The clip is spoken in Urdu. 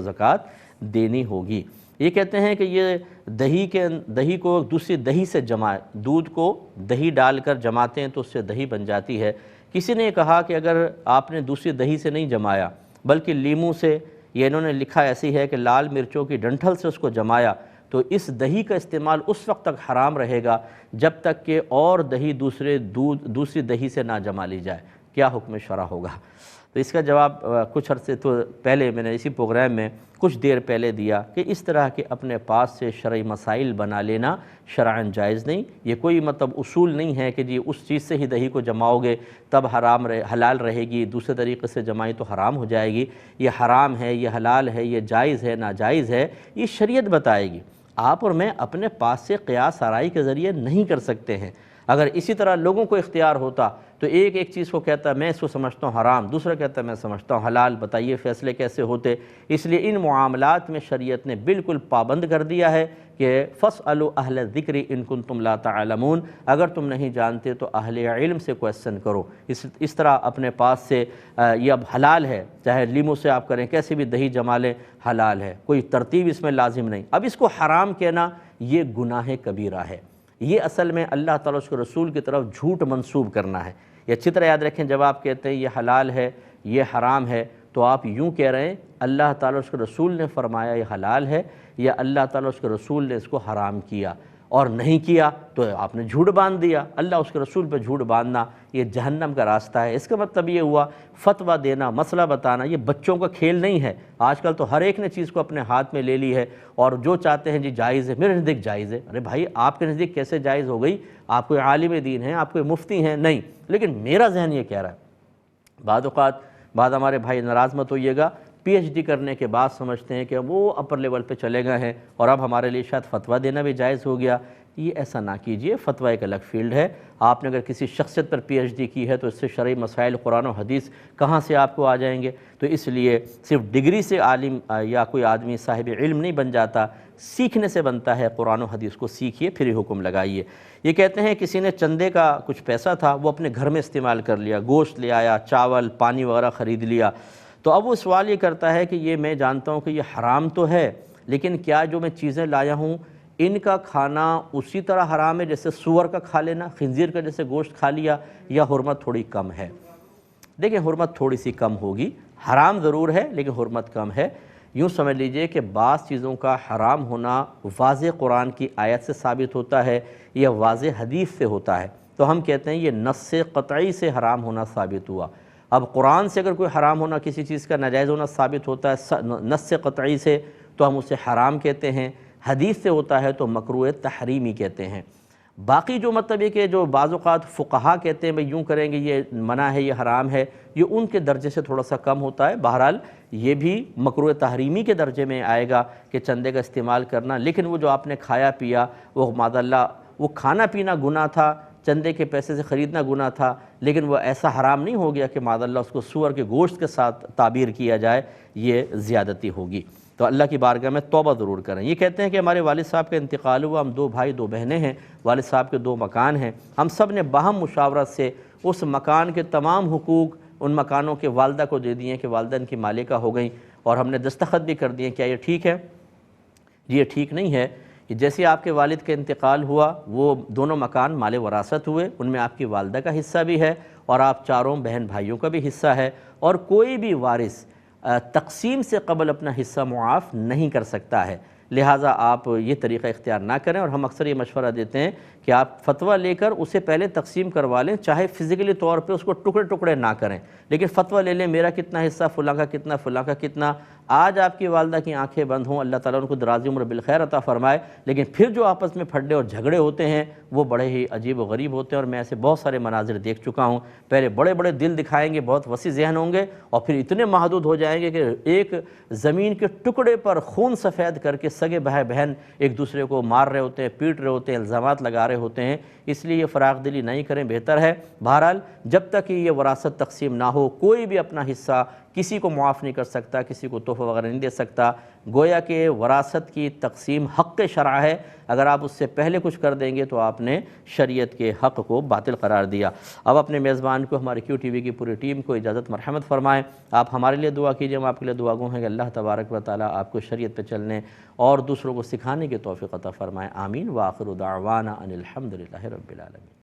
زکوٰۃ دینی ہوگی۔ یہ کہتے ہیں کہ یہ دہی کو دوسری دہی سے جمائے، دودھ کو دہی ڈال کر جماتے ہیں تو اس سے دہی بن جاتی ہے۔ کسی نے کہا کہ اگر آپ نے دوسری دہی سے نہیں جمایا بلکہ لیموں سے، یہ انہوں نے لکھا ایسی ہے کہ لال مرچوں کی ڈنٹھل سے اس کو جمایا تو اس دہی کا استعمال اس وقت تک حرام رہے گا جب تک کہ اور دہی دوسری دہی سے نہ جما لی جائے۔ کیا حکم شرع ہوگا؟ تو اس کا جواب کچھ عرصے تو پہلے میں نے اسی پروگرام میں کچھ دیر پہلے دیا کہ اس طرح کے اپنے پاس سے شرعی مسائل بنا لینا شرعاً جائز نہیں۔ یہ کوئی مطلب اصول نہیں ہے کہ جی اس چیز سے ہی دہی کو جماؤ گے تب حلال رہے گی، دوسرے طریقے سے جمائی تو حرام ہو جائے گی۔ یہ حرام ہے، یہ حلال ہے، یہ جائز ہے، ناجائز ہے، یہ شریعت بتائے گی۔ آپ اور میں اپنے پاس سے قیاس آرائی کے ذریعے نہیں کر سکتے ہیں۔ اگر اسی طرح لوگوں کو اختیار ہوتا تو ایک چیز کو کہتا ہے میں اس کو سمجھتا ہوں حرام، دوسرا کہتا ہے میں سمجھتا ہوں حلال، بتائیے فیصلے کیسے ہوتے؟ اس لیے ان معاملات میں شریعت نے بالکل پابند کر دیا ہے کہ فَاسْأَلُوا أَهْلَ الذِّكْرِ إِن كُنتُمْ لَا تَعْلَمُونَ، اگر تم نہیں جانتے تو اہل علم سے کویسچن کرو۔ اس طرح اپنے پاس سے یہ اب حلال ہے، چاہے لیموں سے آپ کریں، کیسے بھی دہی جما لیں، حلال ہے، کوئی ترتیب اس میں لازم نہیں۔ اب اس کو حرام کہنا یہ گناہ کبیرہ ہے، یہ اصل میں اللہ تعالیٰ اس کے رسول کی طرف جھوٹ منسوب کرنا ہے۔ یہ اچھی طرح یاد رکھیں، جب آپ کہتے ہیں یہ حلال ہے، یہ حرام ہے، تو آپ یوں کہہ رہے ہیں اللہ تعالیٰ اس کے رسول نے فرمایا یہ حلال ہے، یا اللہ تعالیٰ اس کے رسول نے اس کو حرام کیا، اور نہیں کیا تو آپ نے جھوٹ باندھ دیا۔ اللہ اس کے رسول پہ جھوٹ باندھنا یہ جہنم کا راستہ ہے۔ اس کا مطلب یہ ہوا فتویٰ دینا، مسئلہ بتانا یہ بچوں کا کھیل نہیں ہے۔ آج کل تو ہر ایک نے چیز کو اپنے ہاتھ میں لے لی ہے اور جو چاہتے ہیں جی جائز ہے، میرے نزدیک جائز ہے۔ ارے بھائی آپ کے نزدیک کیسے جائز ہو گئی؟ آپ کوئی عالم دین ہیں، آپ کوئی مفتی ہیں؟ نہیں، لیکن میرا ذہن یہ کہہ رہا ہے۔ بعد ہمارے بھائی ناراض مت ہوئیے گا، پی ایچ ڈی کرنے کے بعد سمجھتے ہیں کہ وہ اپر لیول پہ چلے گئے ہیں اور اب ہمارے لیے شاید فتویٰ دینا بھی جائز ہو گیا۔ یہ ایسا نہ کیجئے، فتویٰ ایک الگ فیلڈ ہے۔ آپ نے اگر کسی شخصیت پر پی ایچ ڈی کی ہے تو اس سے شرعی مسائل قرآن و حدیث کہاں سے آپ کو آ جائیں گے؟ تو اس لیے صرف ڈگری سے عالم یا کوئی آدمی صاحب علم نہیں بن جاتا، سیکھنے سے بنتا ہے۔ قرآن و حدیث کو سیکھیے پھر ہی حکم لگائیے۔ یہ کہتے ہیں کسی نے چندے کا کچھ پیسہ تھا وہ اپنے گھر میں استعمال کر لیا، گوشت لے آیا، چاول، پانی وغیرہ خرید لیا، تو اب وہ سوال یہ کرتا ہے کہ یہ میں جانتا ہوں کہ یہ حرام تو ہے، لیکن کیا جو میں چیزیں لایا ہوں ان کا کھانا اسی طرح حرام ہے جیسے سور کا کھا لینا، خنزیر کا جیسے گوشت کھا لیا، یا حرمت تھوڑی کم ہے؟ دیکھیں حرمت تھوڑی سی کم ہوگی، حرام ضرور ہے لیکن حرمت کم ہے۔ یوں سمجھ لیجئے کہ بعض چیزوں کا حرام ہونا واضح قرآن کی آیت سے ثابت ہوتا ہے یا واضح حدیث سے ہوتا ہے، تو ہم کہتے ہیں یہ نص قطعی سے حرام ہونا ثابت ہوا۔ اب قرآن سے اگر کوئی حرام ہونا، کسی چیز کا ناجائز ہونا ثابت ہوتا ہے نص قطعی سے تو ہم اسے حرام کہتے ہیں، حدیث سے ہوتا ہے تو مکروہ تحریمی کہتے ہیں۔ باقی جو مطلب یہ کہ جو بعض اوقات فقہا کہتے ہیں بھئی یوں کریں گے یہ منع ہے، یہ حرام ہے، یہ ان کے درجے سے تھوڑا سا کم ہوتا ہے۔ بہرحال یہ بھی مکروہ تحریمی کے درجے میں آئے گا کہ چندے کا استعمال کرنا، لیکن وہ جو آپ نے کھایا پیا وہ معاذ اللہ وہ کھانا پینا گناہ تھا، چندے کے پیسے سے خریدنا گناہ تھا، لیکن وہ ایسا حرام نہیں ہو گیا کہ معاذ اللہ اس کو سور کے گوشت کے ساتھ تعبیر کیا جائے، یہ زیادتی ہوگی۔ تو اللہ کی بارگاہ میں توبہ ضرور کریں۔ یہ کہتے ہیں کہ ہمارے والد صاحب کا انتقال ہوا، ہم 2 بھائی 2 بہنیں ہیں، والد صاحب کے 2 مکان ہیں، ہم سب نے باہم مشاورت سے اس مکان کے تمام حقوق ان مکانوں کے والدہ کو دے دیے کہ والدہ ان کی مالکہ ہو گئیں، اور ہم نے دستخط بھی کر دیے۔ کیا یہ ٹھیک ہے؟ جی یہ ٹھیک نہیں ہے۔ جیسے آپ کے والد کا انتقال ہوا وہ دونوں مکان مال وراثت ہوئے، ان میں آپ کی والدہ کا حصہ بھی ہے اور آپ چاروں بہن بھائیوں کا بھی حصہ ہے، اور کوئی بھی وارث تقسیم سے قبل اپنا حصہ معاف نہیں کر سکتا ہے۔ لہٰذا آپ یہ طریقہ اختیار نہ کریں، اور ہم اکثر یہ مشورہ دیتے ہیں کہ آپ فتویٰ لے کر اسے پہلے تقسیم کروا لیں، چاہے فزیکلی طور پہ اس کو ٹکڑے ٹکڑے نہ کریں، لیکن فتویٰ لے لیں میرا کتنا حصہ، فلاں کا کتنا، فلاں کا کتنا۔ آج آپ کی والدہ کی آنکھیں بند ہوں، اللہ تعالیٰ ان کو دراز عمر بالخیر عطا فرمائے، لیکن پھر جو آپس میں پھڈے اور جھگڑے ہوتے ہیں وہ بڑے ہی عجیب و غریب ہوتے ہیں، اور میں ایسے بہت سارے مناظر دیکھ چکا ہوں۔ پہلے بڑے بڑے دل دکھائیں گے، بہت وسیع ذہن ہوں گے، اور پھر اتنے محدود ہو جائیں گے کہ ایک زمین کے ٹکڑے پر خون سفید کر کے سگے بھائی بہن ایک دوسرے کو مار رہے ہوتے ہیں، پیٹ رہے ہوتے ہیں، الزامات لگا رہے ہوتے ہیں۔ اس لیے یہ فراغ دلی نہیں کریں، بہتر ہے۔ بہرحال جب تک یہ وراثت تقسیم نہ ہو کوئی بھی اپنا حصہ کسی کو معاف نہیں کر سکتا، کسی کو تحفہ وغیرہ نہیں دے سکتا۔ گویا کہ وراثت کی تقسیم حق شرع ہے، اگر آپ اس سے پہلے کچھ کر دیں گے تو آپ نے شریعت کے حق کو باطل قرار دیا۔ اب اپنے میزبان کو، ہمارے کیو ٹی وی کی پوری ٹیم کو اجازت مرحمت فرمائیں۔ آپ ہمارے لیے دعا کیجئے، ہم آپ کے لیے دعا گو ہیں کہ اللہ تبارک و تعالیٰ آپ کو شریعت پہ چلنے اور دوسروں کو سکھانے کی توفیق عطا فرمائیں۔ آمین۔ وآخر دعوانا ان الحمدللہ رب العالمین۔